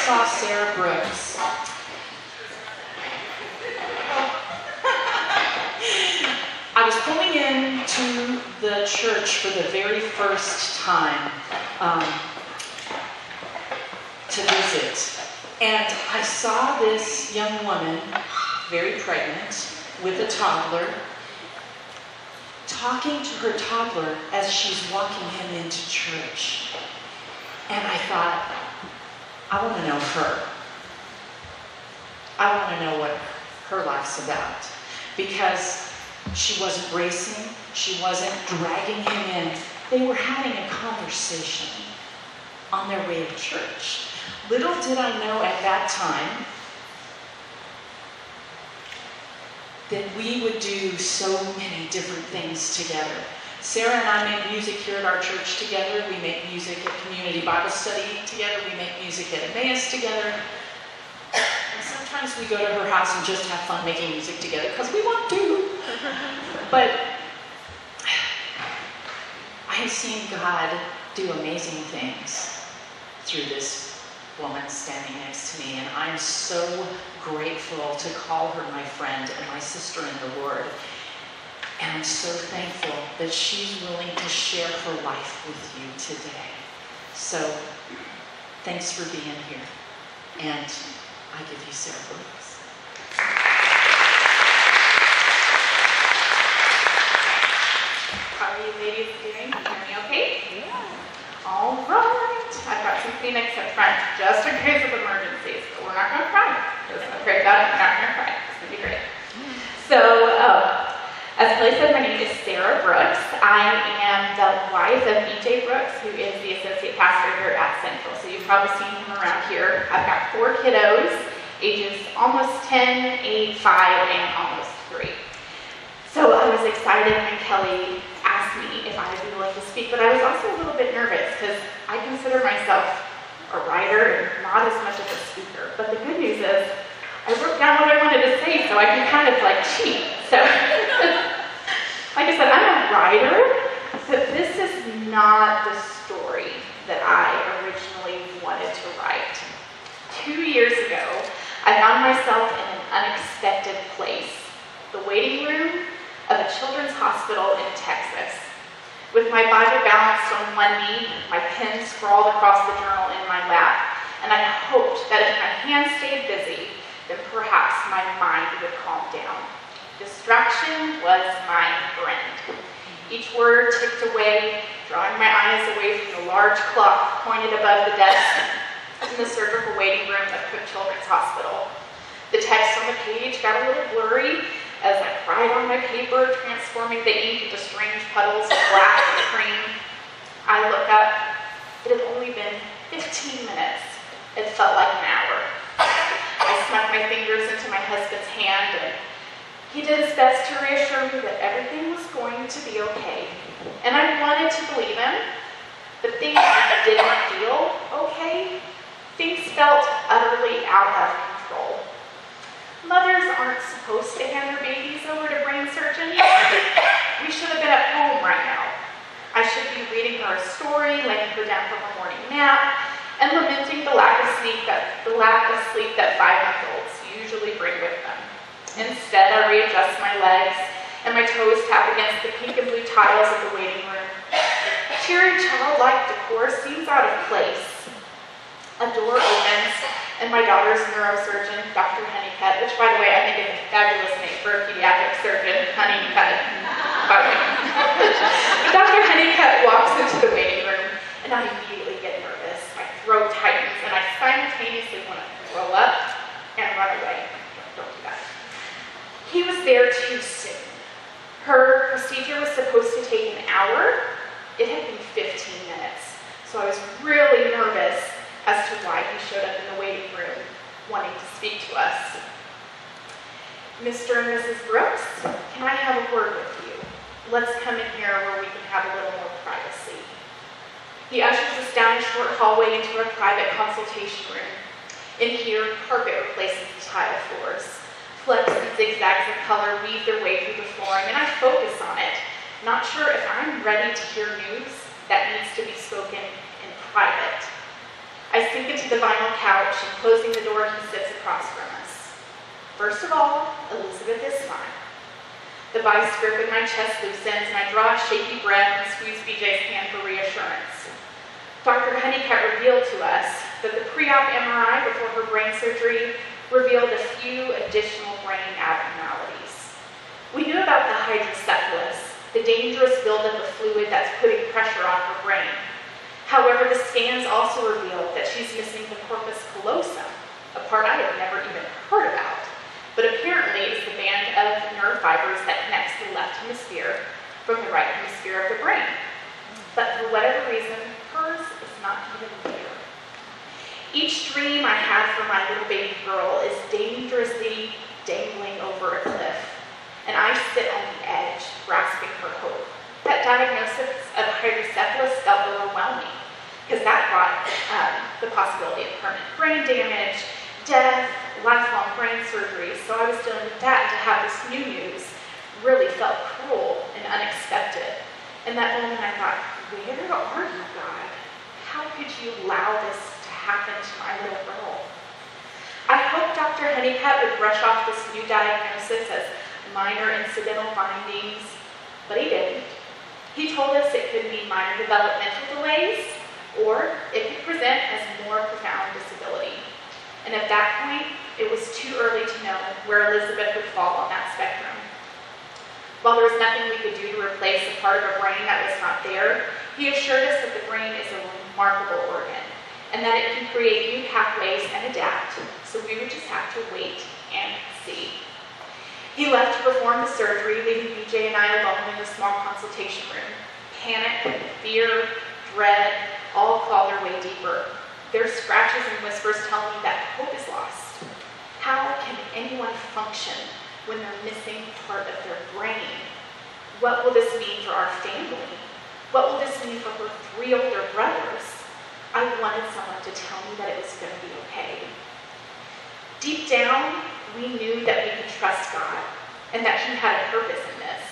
saw Sarah Brooks, I was pulling into the church for the very first time to visit. And I saw this young woman, very pregnant, with a toddler, talking to her toddler as she's walking him into church. And I thought, I want to know her. I want to know what her life's about. Because she wasn't racing, she wasn't dragging him in. They were having a conversation on their way to church. Little did I know at that time that we would do so many different things together. Sarah and I make music here at our church together. We make music at Community Bible Study together. We make music at Emmaus together. And sometimes we go to her house and just have fun making music together because we want to. But I have seen God do amazing things through this woman standing next to me, and I'm so grateful to call her my friend and my sister in the Lord. And I'm so thankful that she's willing to share her life with you today. So, thanks for being here. And I give you Sarah Brooks. How are you ladies doing? Can you hear me okay? Yeah. All right. I've got some Kleenex up front just in case of emergencies, but we're not going to cry. Just pray about it. We're not going to cry. It's going to be great. So, as Kelly said, my name is Sarah Brooks. I am the wife of E.J. Brooks, who is the associate pastor here at Central. So you've probably seen him around here. I've got 4 kiddos, ages almost 10, 8, 5, and almost 3. So I was excited when Kelly asked me if I would be willing to speak, but I was also a little bit nervous because I consider myself a writer and not as much of a speaker. But the good news is I wrote down what I wanted to say so I can kind of like cheat. So like I said, I'm a writer, but this is not the story that I originally wanted to write. 2 years ago, I found myself in an unexpected place, the waiting room of a children's hospital in Texas. With my Bible balanced on one knee, my pen scrawled across the journal in my lap, and I hoped that if my hands stayed busy, then perhaps my mind would calm down. Distraction was my friend. Each word ticked away, drawing my eyes away from the large clock pointed above the desk in the surgical waiting room of Cook Children's Hospital. The text on the page got a little blurry as I cried on my paper, transforming the ink into strange puddles of black and cream. I looked up. It had only been 15 minutes. It felt like an hour. I snuck my fingers into my husband's hand, and he did his best to reassure me that everything was going to be okay. And I wanted to believe him, but things didn't feel okay. Things felt utterly out of control. Mothers aren't supposed to hand their babies over to brain surgeons. We should have been at home right now. I should be reading her a story, laying her down for her morning nap, and lamenting the lack of sleep that 5-month-olds usually bring with them. Instead, I readjust my legs, and my toes tap against the pink and blue tiles of the waiting room. Cheery, childlike decor seems out of place. A door opens, and my daughter's neurosurgeon, Dr. Honeycutt, which, by the way, I think is a fabulous name for a pediatric surgeon, Honeycutt, by the way. Dr. Honeycutt walks into the waiting room, and I immediately get nervous. My throat tightens, and I simultaneously want to throw up and run away. Don't do that. He was there too soon. Her procedure was supposed to take an hour. It had been 15 minutes. So I was really nervous as to why he showed up in the waiting room wanting to speak to us. Mr. and Mrs. Brooks, can I have a word with you? Let's come in here where we can have a little more privacy. He ushers us down a short hallway into a private consultation room. In here, carpet replaces the tile floors. Flecks and zigzags of color weave their way through the flooring, and I focus on it, not sure if I'm ready to hear news that needs to be spoken in private. I sink into the vinyl couch, and closing the door, he sits across from us. First of all, Elizabeth is fine. The vice grip in my chest loosens, and I draw a shaky breath and squeeze BJ's hand for reassurance. Dr. Honeycutt revealed to us that the pre-op MRI before her brain surgery revealed a few additional brain abnormalities. We knew about the hydrocephalus, the dangerous buildup of fluid that's putting pressure on her brain. However, the scans also revealed that she's missing the corpus callosum, a part I had never even heard about, but apparently is the band of nerve fibers that connects the left hemisphere from the right hemisphere of the brain. But for whatever reason, hers is not even there. Each dream I have for my little baby girl is dangerously dangling over a cliff, and I sit on the edge, grasping for hope. That diagnosis of hydrocephalus felt overwhelming, because that brought the possibility of permanent brain damage, death, lifelong brain surgery. So I was dealing with that, and to have this new news really felt cruel and unexpected. In that moment I thought, where are you, God? How could you allow this to happen to my little girl? I hoped Dr. Honeycutt would brush off this new diagnosis as minor incidental findings, but he didn't. He told us it could be minor developmental delays, or it could present as more profound disability. And at that point, it was too early to know where Elizabeth would fall on that spectrum. While there was nothing we could do to replace a part of her brain that was not there, he assured us that the brain is a remarkable organ, and that it can create new pathways and adapt, so we would just have to wait and see. He left to perform the surgery, leaving BJ and I alone in the small consultation room. Panic, fear, dread, all claw their way deeper. Their scratches and whispers tell me that hope is lost. How can anyone function when they're missing part of their brain? What will this mean for our family? What will this mean for her 3 older brothers? I wanted someone to tell me that it was going to be okay. Deep down, we knew that we could trust God and that He had a purpose in this.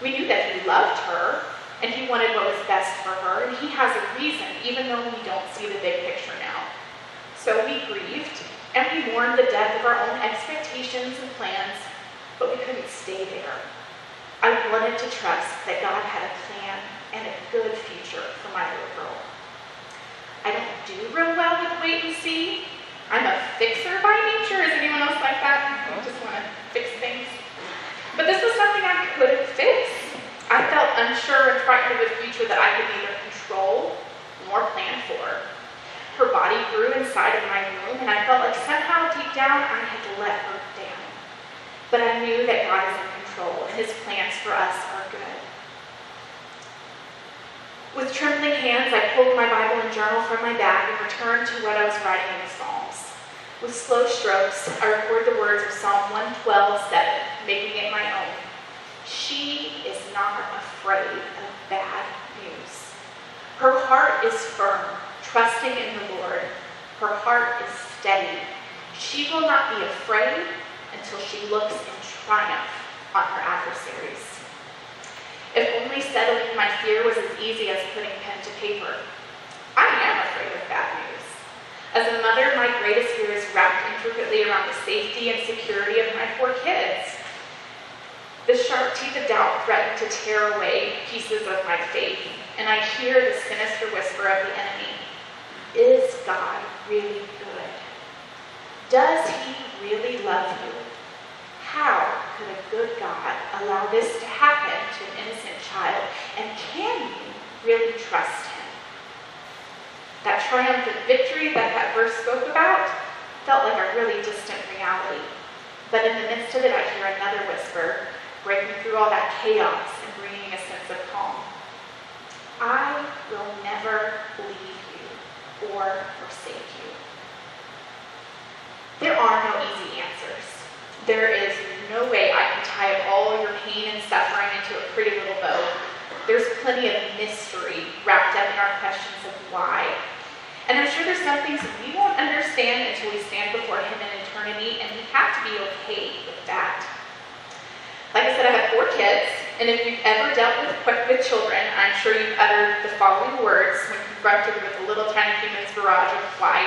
We knew that He loved her and He wanted what was best for her, and He has a reason, even though we don't see the big picture now. So we grieved and we mourned the death of our own expectations and plans, but we couldn't stay there. I wanted to trust that God had a plan and a good future for my little girl. I don't do real well with wait and see. I'm a fixer by nature. Is anyone else like that? I just want to fix things. But this was something I couldn't fix. I felt unsure and frightened of a future that I could neither control nor plan for. Her body grew inside of my womb, and I felt like somehow deep down I had to let her down. But I knew that God is in control, and His plans for us are good. With trembling hands, I pulled my Bible and journal from my bag and returned to what I was writing in the Psalms. With slow strokes, I record the words of Psalm 112:7, making it my own. She is not afraid of bad news. Her heart is firm, trusting in the Lord. Her heart is steady. She will not be afraid until she looks in triumph on her adversaries. If only settling my fear was as easy as putting pen to paper. I am afraid of bad news. As a mother, my greatest fear is wrapped intricately around the safety and security of my 4 kids. The sharp teeth of doubt threaten to tear away pieces of my faith, and I hear the sinister whisper of the enemy. Is God really good? Does He really love you? How could a good God allow this to happen to an innocent child? And can you really trust Him? That triumphant victory that verse spoke about felt like a really distant reality. But in the midst of it, I hear another whisper, breaking through all that chaos and bringing a sense of calm. I will never leave you or forsake you. There are no easy answers. There is no way I can tie up all your pain and suffering into a pretty little bow. There's plenty of mystery wrapped up in our questions of why. And I'm sure there's some things we won't understand until we stand before Him in eternity, and we have to be okay with that. Like I said, I have 4 kids, and if you've ever dealt with children, I'm sure you've uttered the following words when confronted with a little tiny human's barrage of why.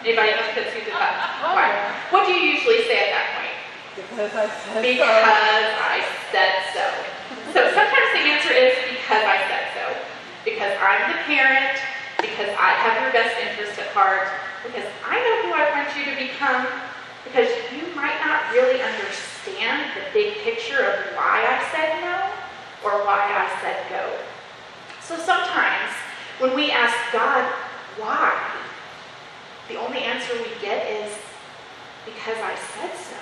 Anybody have kids who did that? Why? What do you usually say at that point? Because I said because so. I said so. So sometimes the answer is because I said so. Because I'm the parent, because I have your best interest at heart, because I know who I want you to become, because you might not really understand the big picture of why I said no or why I said go. So sometimes when we ask God, why? The only answer we get is, because I said so.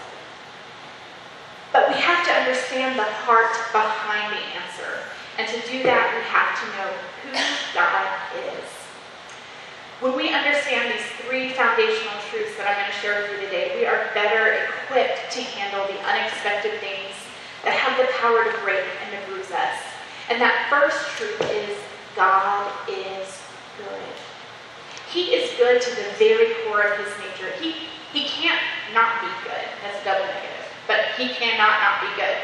But we have to understand the heart behind the answer. And to do that, we have to know who God is. When we understand these 3 foundational truths that I'm going to share with you today, we are better equipped to handle the unexpected things that have the power to break and to bruise us. And that first truth is God is good. He is good to the very core of his nature. He can't not be good. That's a double negative. But he cannot not be good.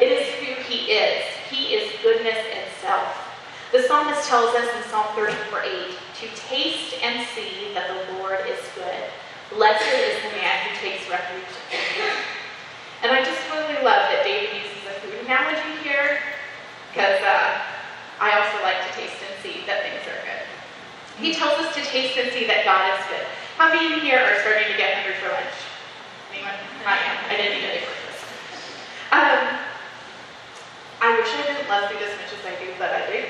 It is who he is. He is goodness itself. The psalmist tells us in Psalm 34:8 to taste and see that the Lord is good. Blessed is the man who takes refuge in him. And I just really love that David uses a food analogy here, because I also like to taste and see that things are good. He tells us to taste and see that God is good. How many in here are starting to get hungry for lunch? Anyone? I am. I didn't eat any breakfast. I wish I didn't love food as much as I do, but I do.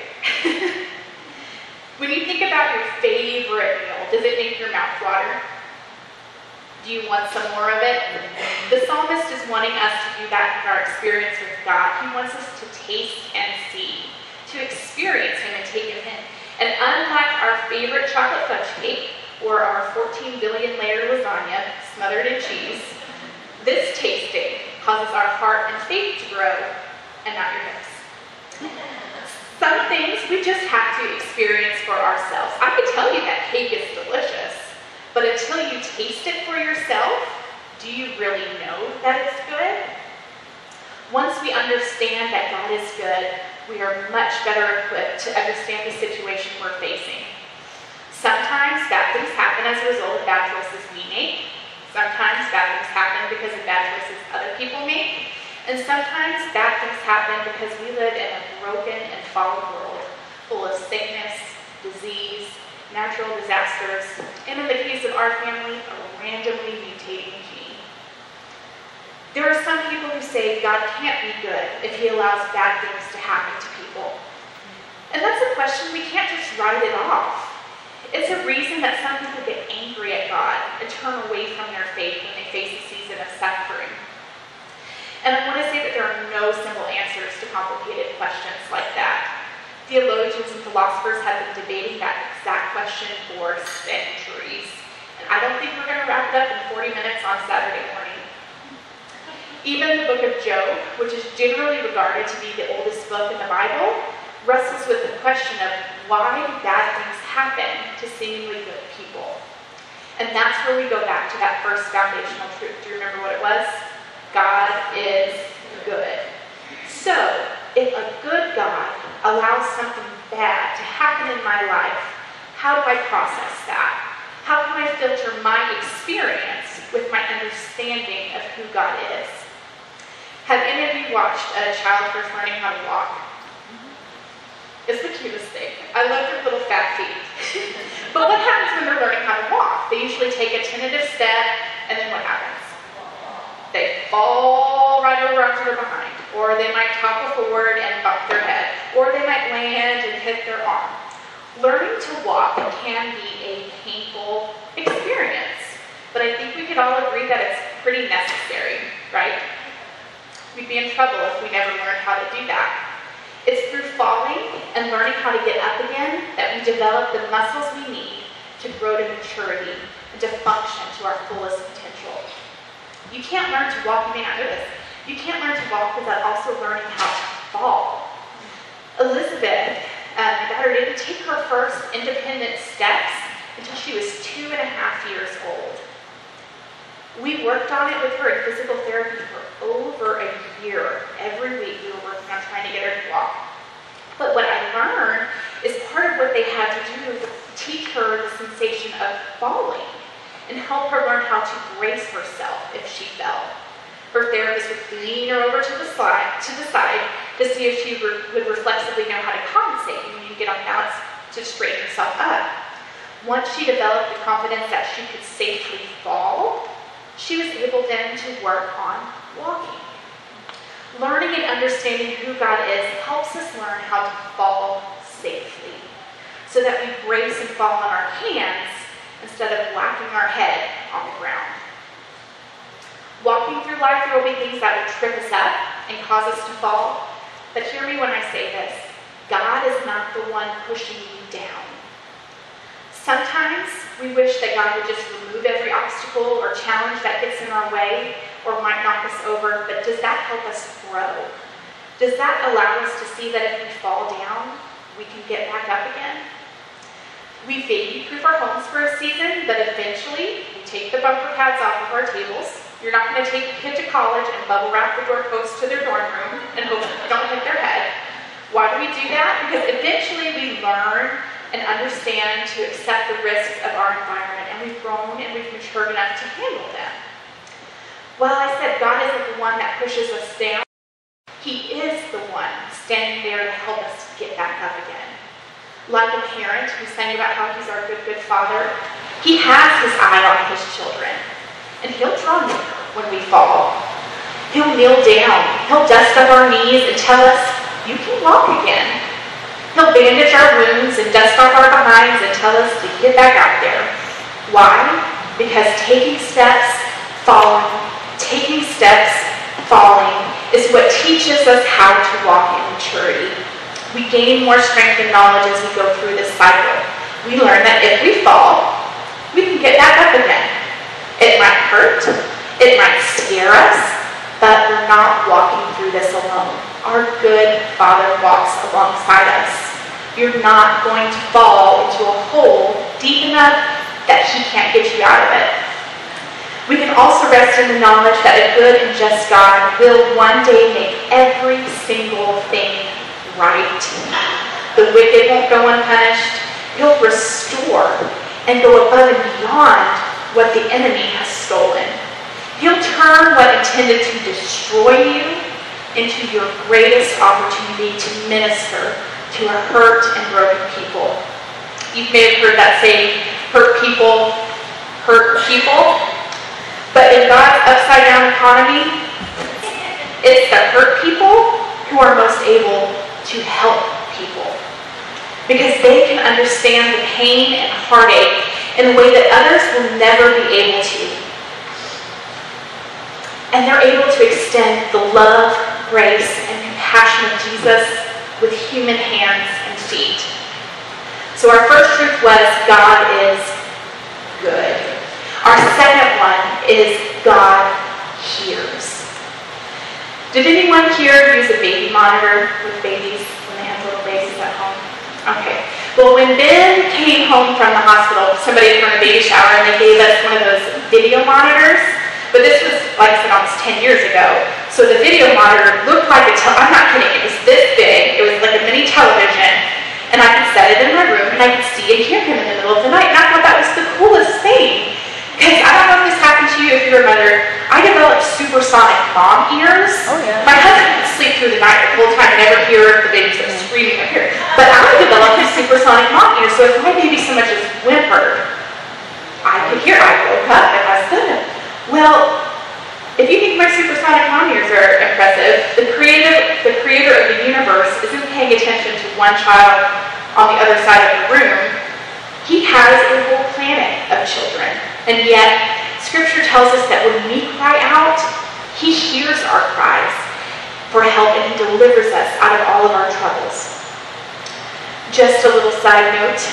When you think about your favorite meal, does it make your mouth water? Do you want some more of it? The psalmist is wanting us to do that in our experience with God. He wants us to taste and see, to experience him and take him in. And unlike our favorite chocolate fudge cake or our 14 billion layer lasagna smothered in cheese, this tasting causes our heart and faith to grow, and not your hips. Some things we just have to experience for ourselves. I could tell you that cake is delicious, but until you taste it for yourself, do you really know that it's good? Once we understand that God is good, we are much better equipped to understand the situation we're facing. Sometimes bad things happen as a result of bad choices we make. Sometimes bad things happen because of bad choices other people make. And sometimes bad things happen because we live in a broken and fallen world full of sickness, disease, natural disasters, and in the case of our family, a randomly mutating gene. There are some people who say God can't be good if he allows bad things to happen to people. And that's a question we can't just write it off. It's a reason that some people get angry at God and turn away from their faith when they face a season of suffering. And I want to say that there are no simple answers to complicated questions like that. Theologians and philosophers have been debating that exact question for centuries. And I don't think we're going to wrap it up in 40 minutes on Saturday morning. Even the book of Job, which is generally regarded to be the oldest book in the Bible, wrestles with the question of why do bad things happen to seemingly good people? And that's where we go back to that first foundational truth. Do you remember what it was? God is good. So, if a good God allows something bad to happen in my life, how do I process that? How can I filter my experience with my understanding of who God is? Have any of you watched a child first learning how to walk? It's the cutest thing. I love their little fat feet. But what happens when they're learning how to walk? They usually take a tentative step, and then what happens? They fall right over onto their behind, or they might topple forward and bump their head, or they might land and hit their arm. Learning to walk can be a painful experience, but I think we could all agree that it's pretty necessary, right? We'd be in trouble if we never learned how to do that. It's through falling and learning how to get up again that we develop the muscles we need to grow to maturity and to function to our fullest potential. You can't learn to walk, you may not know this, you can't learn to walk without also learning how to fall. Elizabeth, my daughter, didn't take her first independent steps until she was 2.5 years old. We worked on it with her in physical therapy for over a year. Every week we were working on trying to get her to walk. But what I learned is part of what they had to do was teach her the sensation of falling and help her learn how to brace herself if she fell. Her therapist would lean her over to the side to see if she would reflexively know how to compensate when you get on balance to straighten herself up. Once she developed the confidence that she could safely fall, she was able then to work on walking. Learning and understanding who God is helps us learn how to fall safely so that we brace and fall on our hands instead of whacking our head on the ground. Walking through life, there will be things that will trip us up and cause us to fall. But hear me when I say this. God is not the one pushing you down. Sometimes we wish that God would just remove every obstacle or challenge that gets in our way or might knock us over, but does that help us grow? Does that allow us to see that if we fall down, we can get back up again? We baby-proof our homes for a season, but eventually we take the bumper pads off of our tables. You're not going to take a kid to college and bubble wrap the doorpost to their dorm room and hope they don't hit their head. Why do we do that? Because eventually we learn and understand to accept the risks of our environment, and we've grown and we've matured enough to handle them. Well, I said God isn't the one that pushes us down. He is the one standing there to help us get back up again. Like a parent who sang about how he's our good, good father, he has his eye on his children. And he'll draw near when we fall. He'll kneel down. He'll dust up our knees and tell us, you can walk again. He'll bandage our wounds and dust off our behinds and tell us to get back out there. Why? Because taking steps, falling is what teaches us how to walk in maturity. We gain more strength and knowledge as we go through this cycle. We learn that if we fall, we can get back up again. It might hurt, it might scare us, but we're not walking through this alone. Our good Father walks alongside us. You're not going to fall into a hole deep enough that He can't get you out of it. We can also rest in the knowledge that a good and just God will one day make every single thing right. The wicked won't go unpunished. He'll restore and go above and beyond what the enemy has stolen. He'll turn what intended to destroy you into your greatest opportunity to minister to a hurt and broken people. You may have heard that saying, hurt people. But in God's upside down economy, it's the hurt people who are most able to help people. Because they can understand the pain and heartache in a way that others will never be able to. And they're able to extend the love, grace, and compassion of Jesus with human hands and feet. So our first truth was God is good. Our second one is God hears. Did anyone here use a baby monitor with babies when they have little babies at home? Okay. Well, when Ben came home from the hospital, somebody had thrown a baby shower and they gave us one of those video monitors. But this was, like I said, almost 10 years ago. So the video monitor looked like I'm not kidding, it was this big. It was like a mini television. And I could set it in my room and I could see and hear him in the middle of the night. And I thought that was the coolest thing. Because I don't know if this happened to you if you're a mother. I developed supersonic mom ears. Oh, yeah. My husband could sleep through the night the whole time, never hear the babies are screaming up here. But I developed these supersonic mom ears, so if my baby so much as whimpered, I could hear. I woke up and I stood up. Well, if you think my supersonic mom ears are impressive, the creator of the universe isn't paying attention to one child on the other side of the room. He has a whole planet of children. And yet, Scripture tells us that when we cry out, He hears our cries for help and He delivers us out of all of our troubles. Just a little side note.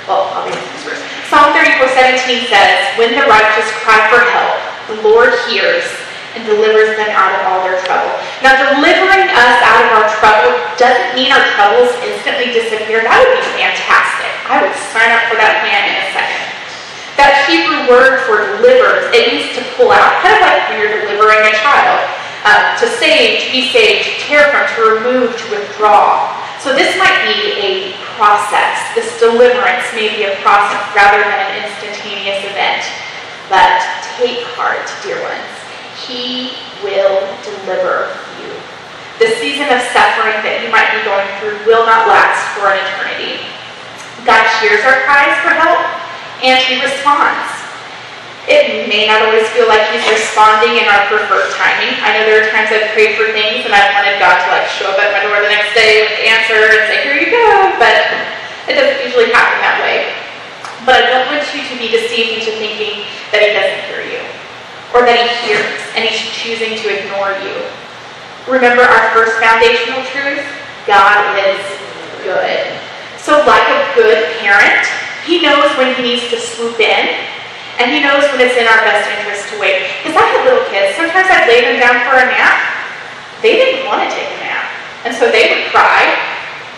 I'll read this verse. Psalm 34:17 says, when the righteous cry for help, the Lord hears and delivers them out of all their trouble. Now, delivering us out of our trouble doesn't mean our troubles instantly disappear. That would be fantastic. I would sign up for that plan in a second. That Hebrew word for delivers, it means to pull out, kind of like when you're delivering a child. To save, to be saved, to tear from, to remove, to withdraw. So this might be a process. This deliverance may be a process rather than an instantaneous event. But take heart, dear ones. He will deliver you. The season of suffering that you might be going through will not last for an eternity. God hears our cries for help, and He responds. It may not always feel like He's responding in our preferred timing. I know there are times I've prayed for things and I've wanted God to show up at my door the next day with the answer and say, here you go, but it doesn't usually happen that way. But I don't want you to be deceived into thinking that He doesn't hear you, or that He hears and He's choosing to ignore you. Remember our first foundational truth? God is good. So like a good parent, He knows when He needs to swoop in, and He knows when it's in our best interest to wait. Because I had little kids. Sometimes I'd lay them down for a nap. They didn't want to take a nap. And so they would cry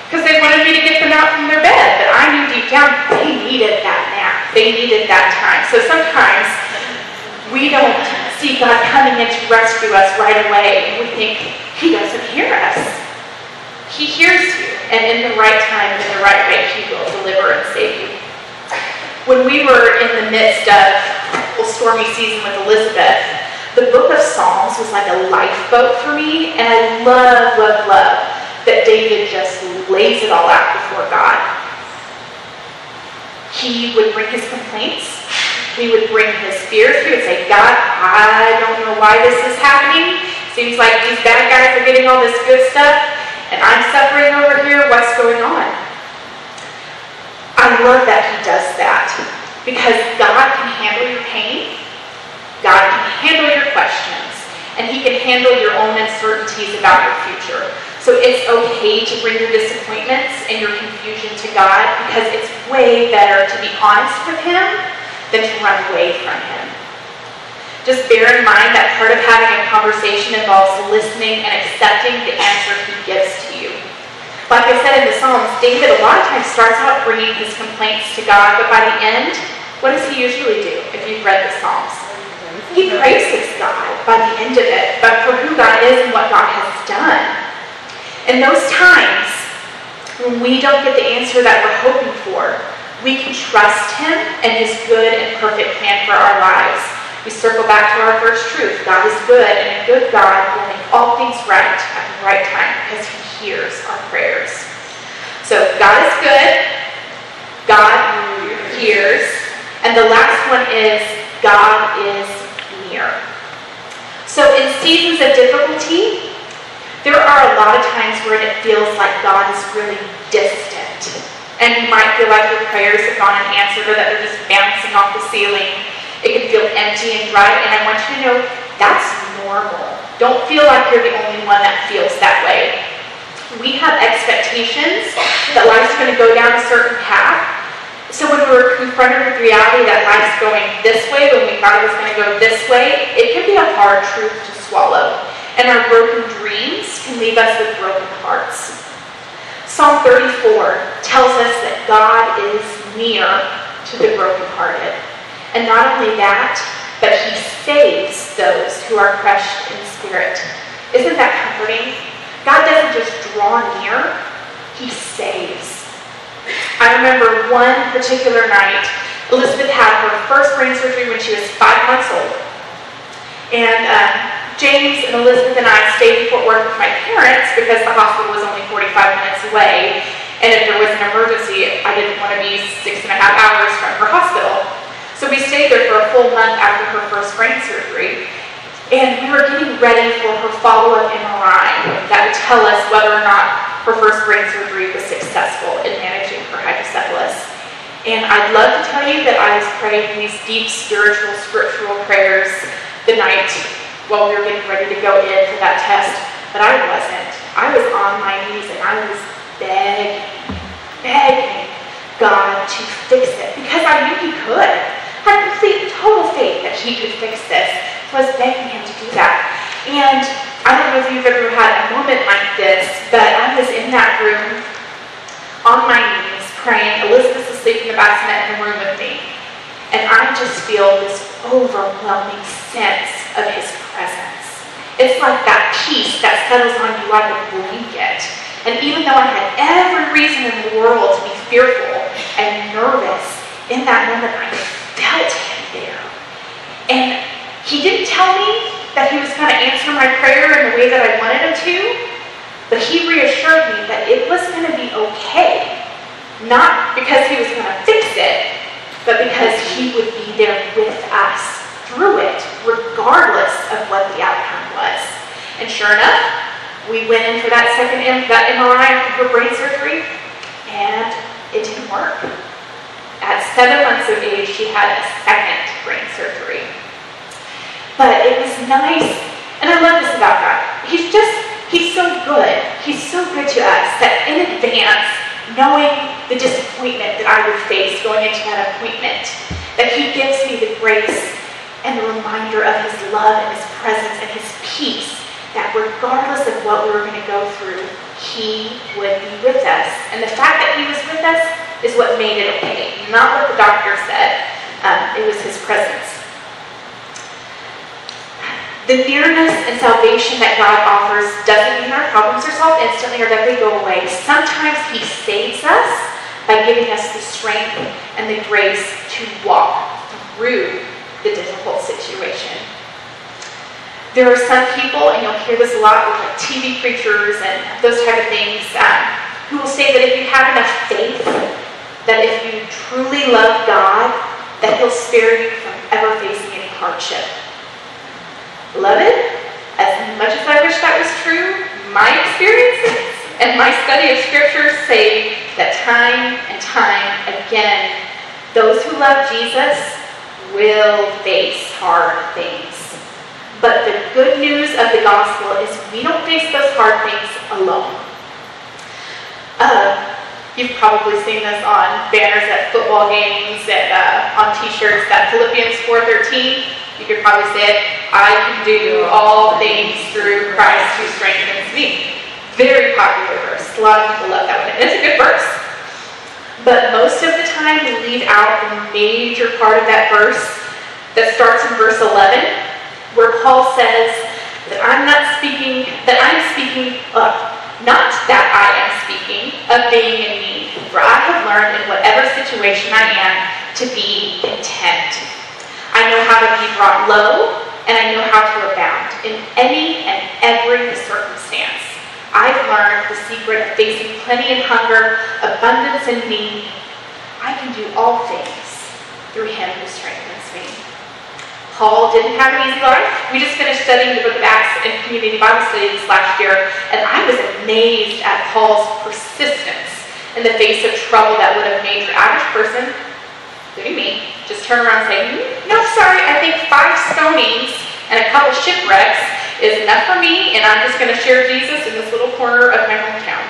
because they wanted me to get them out from their bed. But I knew deep down they needed that nap. They needed that time. So sometimes we don't see God coming in to rescue us right away. And we think He doesn't hear us. He hears you. And in the right time and in the right way, He will deliver and save you. When we were in the midst of a stormy season with Elizabeth, the book of Psalms was like a lifeboat for me, and I love that David just lays it all out before God. He would bring his complaints, he would bring his fears, he would say, God, I don't know why this is happening. Seems like these bad guys are getting all this good stuff, and I'm suffering over here. What's going on? I love that he does that, because God can handle your pain, God can handle your questions, and He can handle your own uncertainties about your future. So it's okay to bring your disappointments and your confusion to God, because it's way better to be honest with Him than to run away from Him. Just bear in mind that part of having a conversation involves listening and accepting the answer He gives to you. Like I said in the Psalms, David a lot of times starts out bringing his complaints to God, but by the end, what does he usually do if you've read the Psalms? He praises God by the end of it, but for who God is and what God has done. In those times, when we don't get the answer that we're hoping for, we can trust Him and His good and perfect plan for our lives. We circle back to our first truth. God is good, and a good God will make all things right at the right time, because He hears our prayers. So God is good, God hears, and the last one is God is near. So in seasons of difficulty, there are a lot of times where it feels like God is really distant. And you might feel like your prayers have gone unanswered, or that they're just bouncing off the ceiling. It can feel empty and dry, and I want you to know that's normal. Don't feel like you're the only one that feels that way. We have expectations that life's going to go down a certain path. So when we're confronted with the reality that life's going this way when we thought it was going to go this way, it can be a hard truth to swallow. And our broken dreams can leave us with broken hearts. Psalm 34 tells us that God is near to the brokenhearted. And not only that, but He saves those who are crushed in spirit. Isn't that comforting? God doesn't just draw near, He saves. I remember one particular night, Elizabeth had her first brain surgery when she was 5 months old. And James and Elizabeth and I stayed in Fort Worth with my parents because the hospital was only 45 minutes away. And if there was an emergency, I didn't want to be 6.5 hours from her hospital. So we stayed there for a full month after her first brain surgery. And we were getting ready for her follow-up MRI that would tell us whether or not her first brain surgery was successful in managing her hydrocephalus. And I'd love to tell you that I was praying these deep spiritual, scriptural prayers the night while we were getting ready to go in for that test, but I wasn't. I was on my knees and I was begging God to fix it, because I knew He could. I had complete, total faith that He could fix this. So I was begging Him to do that. And I don't know if you've ever had a moment like this, but I was in that room on my knees praying. Elizabeth's asleep in the bassinet in the room with me. And I just feel this overwhelming sense of his presence. It's like that peace that settles on you like a blanket. And even though I had every reason in the world to be fearful and nervous, in that moment I felt him there. And he didn't tell me that he was going to answer my prayer in the way that I wanted him to, but he reassured me that it was going to be okay. Not because he was going to fix it, but because he would be there with us through it, regardless of what the outcome was. And sure enough, we went in for that MRI after her brain surgery, and it didn't work. At 7 months of age, she had a second brain surgery. But it was nice, and I love this about God. He's so good. He's so good to us that in advance, knowing the disappointment that I would face going into that appointment, that he gives me the grace and the reminder of his love and his presence and his peace, that regardless of what we were going to go through, he would be with us. And the fact that he was with us is what made it okay, not what the doctor said. It was his presence. The nearness and salvation that God offers doesn't mean our problems are solved instantly or that they go away. Sometimes he saves us by giving us the strength and the grace to walk through the difficult situation. There are some people, and you'll hear this a lot with like TV preachers and those type of things, who will say that if you have enough faith, that if you truly love God, that he'll spare you from ever facing any hardship. Beloved, as much as I wish that was true, my experiences and my study of Scripture say that time and time again, those who love Jesus will face hard things. But the good news of the gospel is we don't face those hard things alone. You've probably seen this on banners at football games and on t-shirts, that Philippians 4:13. You could probably say it, I can do all things through Christ who strengthens me. Very popular verse. A lot of people love that one. And it's a good verse. But most of the time we leave out the major part of that verse that starts in verse 11, where Paul says that not that I am speaking of being in need, for I have learned in whatever situation I am to be content. I know how to be brought low, and I know how to abound in any and every circumstance. I've learned the secret of facing plenty and hunger, abundance and need. I can do all things through him who strengthens me. Paul didn't have an easy life. We just finished studying the book of Acts in community Bible studies last year, and I was amazed at Paul's persistence in the face of trouble that would have made your average person, including me, just turn around and say, no, sorry, I think 5 stonings and a couple shipwrecks is enough for me, and I'm just going to share Jesus in this little corner of my hometown.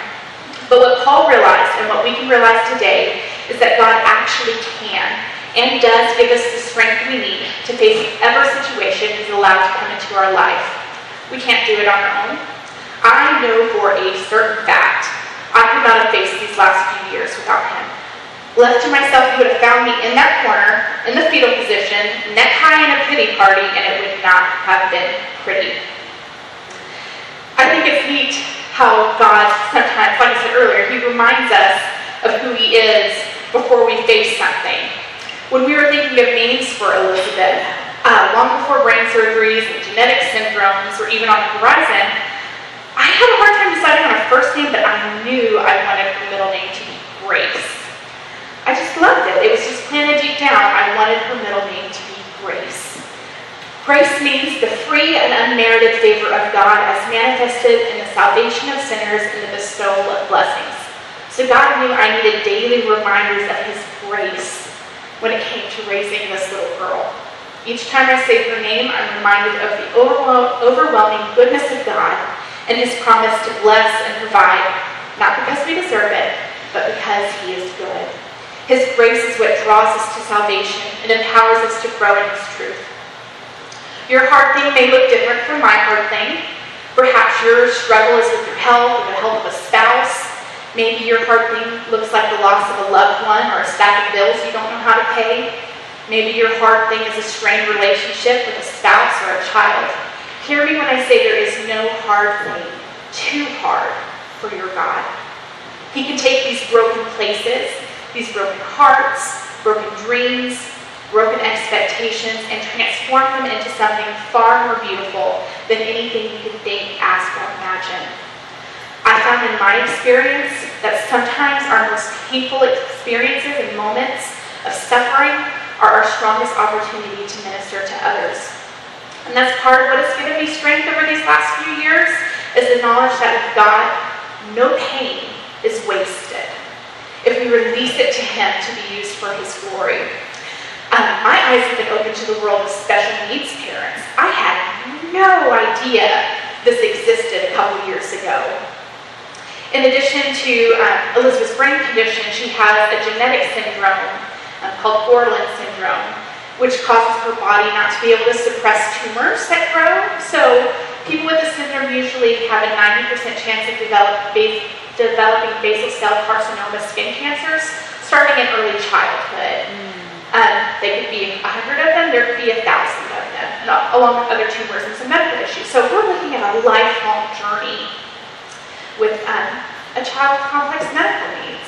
But what Paul realized, and what we can realize today, is that God actually can and does give us the strength we need to face whatever situation is allowed to come into our life. We can't do it on our own. I know for a certain fact I could not have faced these last few years without him. Left to myself, he would have found me in that corner, in the fetal position, neck high in a pity party, and it would not have been pretty. I think it's neat how God sometimes, like I said earlier, he reminds us of who he is before we face something. When we were thinking of names for Elizabeth, long before brain surgeries and genetic syndromes were even on the horizon, I had a hard time deciding on a first name, but I knew I wanted her middle name to be Grace. I just loved it. It was just planted deep down. I wanted her middle name to be Grace. Grace means the free and unmerited favor of God as manifested in the salvation of sinners and the bestowal of blessings. So God knew I needed daily reminders of his grace when it came to raising this little girl. Each time I say her name, I'm reminded of the overwhelming goodness of God and his promise to bless and provide, not because we deserve it, but because he is good. His grace is what draws us to salvation and empowers us to grow in his truth. Your hard thing may look different from my hard thing. Perhaps your struggle is with your health or the health of a spouse. Maybe your hard thing looks like the loss of a loved one or a stack of bills you don't know how to pay. Maybe your hard thing is a strained relationship with a spouse or a child. Hear me when I say there is no hard thing too hard for your God. He can take these broken places, these broken hearts, broken dreams, broken expectations, and transform them into something far more beautiful than anything you can think, ask, or imagine. I found in my experience that sometimes our most painful experiences and moments of suffering are our strongest opportunity to minister to others. And that's part of what has given me strength over these last few years, is the knowledge that with God, no pain is wasted if we release it to Him to be used for His glory. My eyes have been opened to the world of special needs parents. I had no idea this existed a couple years ago. In addition to Elizabeth's brain condition, she has a genetic syndrome called Borderline syndrome, which causes her body not to be able to suppress tumors that grow. So people with this syndrome usually have a 90% chance of developing basal cell carcinoma skin cancers starting in early childhood. They could be 100 of them, there could be 1,000 of them, along with other tumors and some medical issues. So we're looking at a lifelong journey with a child with complex medical needs.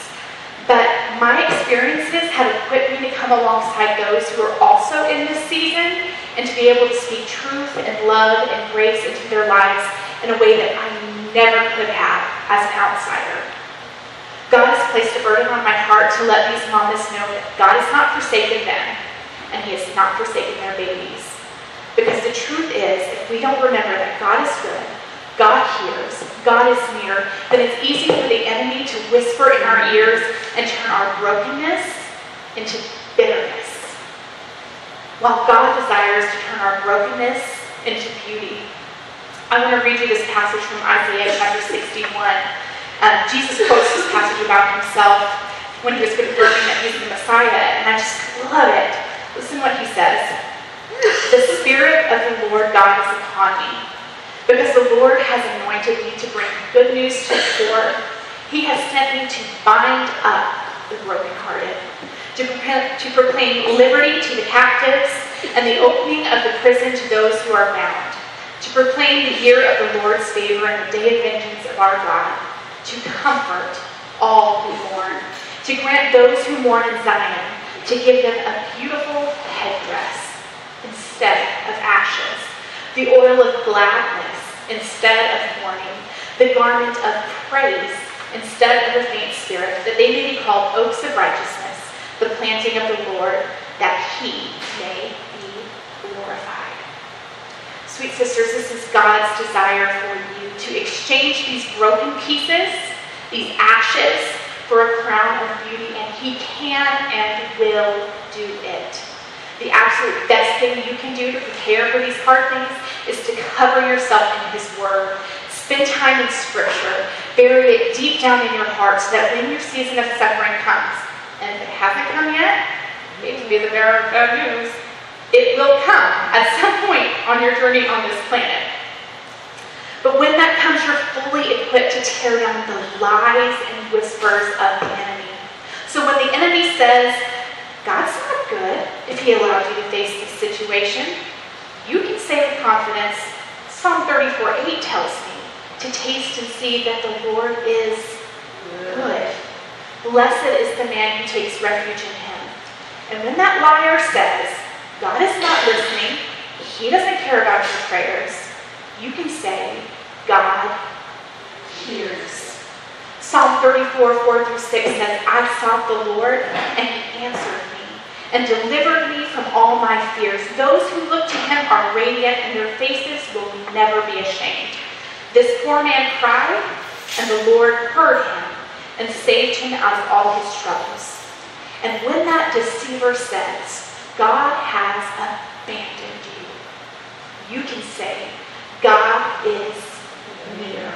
But my experiences have equipped me to come alongside those who are also in this season and to be able to speak truth and love and grace into their lives in a way that I never could have as an outsider. God has placed a burden on my heart to let these mamas know that God has not forsaken them and He has not forsaken their babies. Because the truth is, if we don't remember that God is good, God hears, God is near, then it's easy for the enemy to whisper in our ears and turn our brokenness into bitterness. While God desires to turn our brokenness into beauty. I want to read you this passage from Isaiah chapter 61. Jesus quotes this passage about Himself when He was confirming that He's the Messiah, and I just love it. Listen what He says. The Spirit of the Lord God is upon me, because the Lord has anointed me to bring good news to the poor. He has sent me to bind up the brokenhearted, to proclaim liberty to the captives and the opening of the prison to those who are bound, to proclaim the year of the Lord's favor and the day of vengeance of our God, to comfort all who mourn, to grant those who mourn in Zion, to give them a beautiful headdress instead of ashes, the oil of gladness instead of mourning, the garment of praise instead of a faint spirit, that they may be called oaks of righteousness, the planting of the Lord, that He may be glorified. Sweet sisters, this is God's desire for you to exchange these broken pieces, these ashes, for a crown of beauty, and He can and will do it. The absolute best thing you can do to prepare for these hard things is to cover yourself in His Word. Spend time in Scripture. Bury it deep down in your heart so that when your season of suffering comes, and if it hasn't come yet, you hate to be the bearer of bad news, it will come at some point on your journey on this planet. But when that comes, you're fully equipped to tear down the lies and whispers of the enemy. So when the enemy says, God's not good if He allowed you to face this situation, you can say with confidence, Psalm 34:8 tells me, to taste and see that the Lord is good. Blessed is the man who takes refuge in Him. And when that liar says, God is not listening, He doesn't care about your prayers, you can say, God hears. Psalm 34:4-6 says, I sought the Lord, and He answered me, and delivered me from all my fears. Those who look to Him are radiant, and their faces will never be ashamed. This poor man cried, and the Lord heard him, and saved him out of all his troubles. And when that deceiver says, God has abandoned you, you can say, God is near.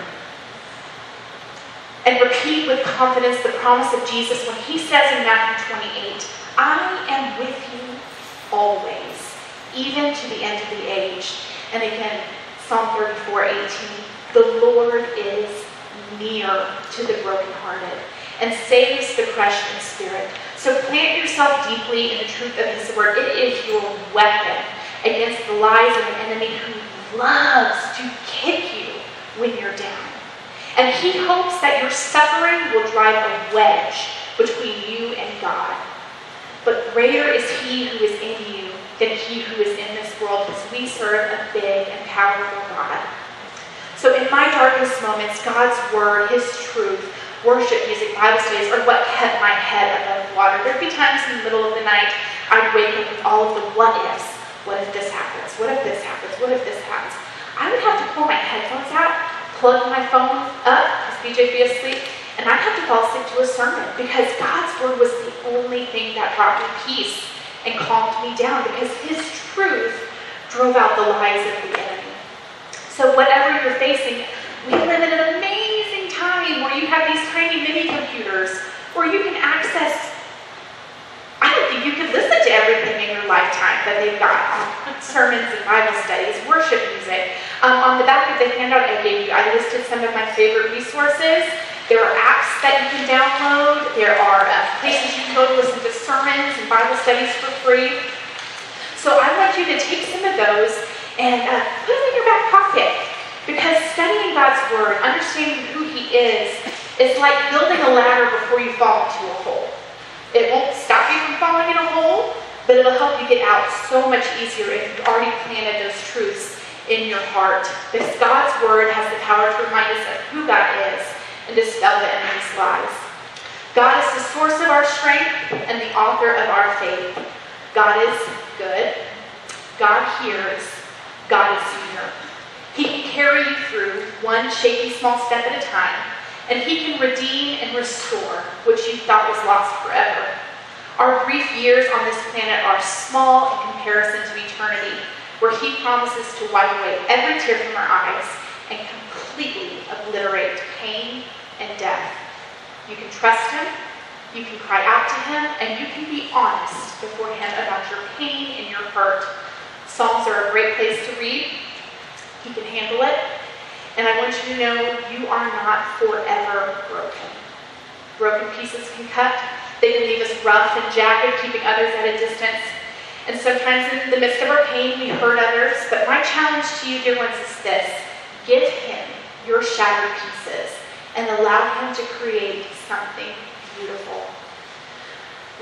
And repeat with confidence the promise of Jesus when He says in Matthew 28, I am with you always, even to the end of the age. And again, Psalm 34:18, the Lord is near to the brokenhearted and saves the crushed in spirit. So plant yourself deeply in the truth of his word. It is your weapon against the lies of an enemy who loves to kick you when you're down. And he hopes that your suffering will drive a wedge between you and God. But greater is he who is in you than he who is in this world, because we serve a big and powerful God. So in my darkest moments, God's word, his truth, worship music, Bible studies are what kept my head above water. There'd be times in the middle of the night I'd wake up with all of the what ifs. What if this happens? What if this happens? What if this happens? I would have to pull my headphones out, plug my phone up, because BJ'd be asleep, and I'd have to fall asleep to a sermon, because God's word was the only thing that brought me peace and calmed me down, because his truth drove out the lies of the enemy. So whatever you're facing, we live in an amazing time where you have these tiny mini computers where you can access, I don't think you could listen to everything in your lifetime that they've got on sermons and Bible studies, worship music. On the back of the handout I gave you, I listed some of my favorite resources. There are apps that you can download. There are places you can go to listen to sermons and Bible studies for free. So I want you to take some of those and put them in your back pocket, because studying God's word, understanding who he is like building a ladder before you fall into a hole. It won't stop you from falling in a hole, but it'll help you get out so much easier if you've already planted those truths in your heart. Because God's word has the power to remind us of who God is and dispel the enemy's lies. God is the source of our strength and the author of our faith. God is good. God hears. God is near. He can carry you through one shaky small step at a time, and he can redeem and restore what you thought was lost forever. Our brief years on this planet are small in comparison to eternity, where he promises to wipe away every tear from our eyes and completely obliterate pain and death. You can trust him, you can cry out to him, and you can be honest before him about your pain and your hurt. Psalms are a great place to read. He can handle it. And I want you to know you are not forever broken. Broken pieces can cut. They can leave us rough and jagged, keeping others at a distance. And sometimes in the midst of our pain, we hurt others. But my challenge to you, dear ones, is this. Give him your shattered pieces and allow him to create something beautiful.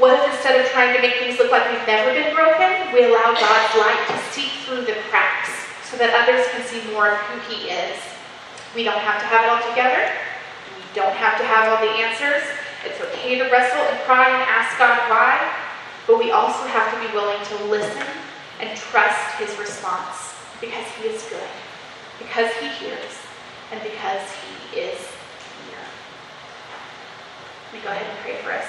What if instead of trying to make things look like we've never been broken, we allow God's light to seep through the cracks so that others can see more of who he is? We don't have to have it all together. We don't have to have all the answers. It's okay to wrestle and cry and ask God why, but we also have to be willing to listen and trust his response, because he is good, because he hears, and because he is near. Let me go ahead and pray for us.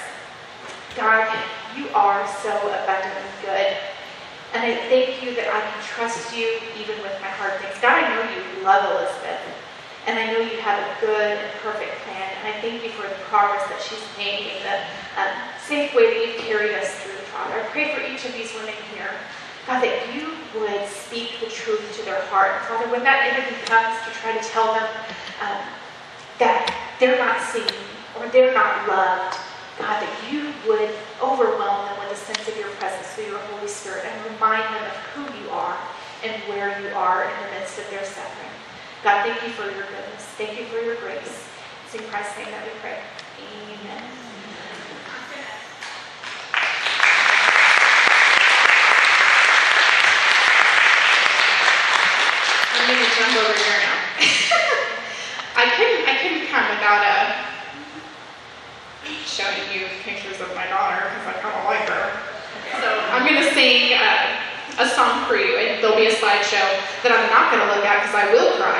God, you are so abundantly good, and I thank you that I can trust you even with my hard things. God, I know you love Elizabeth, and I know you have a good and perfect plan, and I thank you for the progress that she's made in the safe way that you've carried us through, Father. I pray for each of these women here, God, that you would speak the truth to their heart. Father, when that enemy comes to try to tell them that they're not seen or they're not loved, God, that you would overwhelm them with a sense of your presence through your Holy Spirit and remind them of who you are and where you are in the midst of their suffering. God, thank you for your goodness. Thank you for your grace. It's in Christ's name that we pray. Amen. I'm going to jump over here now. I couldn't come without showing you pictures of my daughter, because I kind of like her. So I'm going to sing a song for you, and there'll be a slideshow that I'm not going to look at because I will cry.